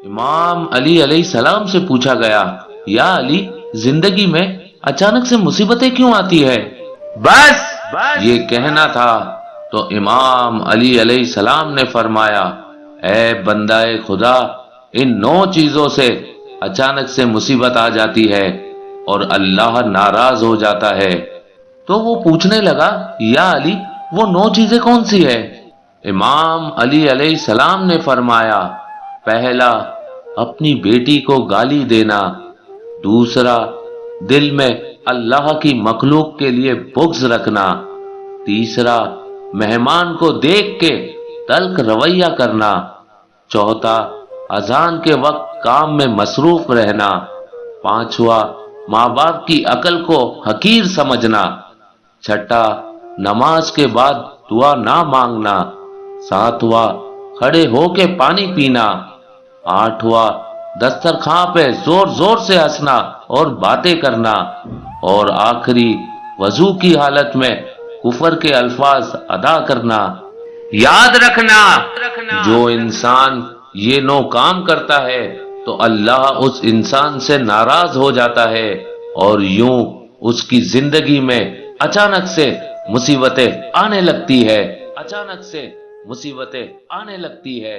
امام علی علیہ السلام سے پوچھا گیا، یا علی، زندگی میں اچانک سے مصیبتیں کیوں آتی ہے؟ بس یہ کہنا تھا تو امام علی علیہ السلام نے فرمایا، اے بندہ خدا، ان 9 چیزوں سے اچانک سے مصیبت آ جاتی ہے اور اللہ ناراض ہو جاتا ہے۔ تو وہ پوچھنے لگا، یا علی، وہ 9 چیزیں کون سی ہے؟ امام علی علیہ السلام نے فرمایا، پہلا، اپنی بیٹی کو گالی دینا، دوسرا، دل میں اللہ کی مخلوق کے لیے بغض رکھنا، تیسرا، مہمان کو دیکھ کے تلخ رویہ کرنا، چوتھا، اذان کے وقت کام میں مصروف رہنا، پانچواں، ماں باپ کی عقل کو حقیر سمجھنا، چھٹا، نماز کے بعد دعا نہ مانگنا، ساتواں، کھڑے ہو کے پانی پینا، آٹھواں، دسترخوان پہ زور زور سے ہنسنا اور باتیں کرنا، اور آخری، وضو کی حالت میں کفر کے الفاظ ادا کرنا۔ یاد رکھنا، جو انسان یہ 9 کام کرتا ہے تو اللہ اس انسان سے ناراض ہو جاتا ہے، اور یوں اس کی زندگی میں اچانک سے مصیبتیں آنے لگتی ہے، اچانک سے مصیبتیں آنے لگتی ہے۔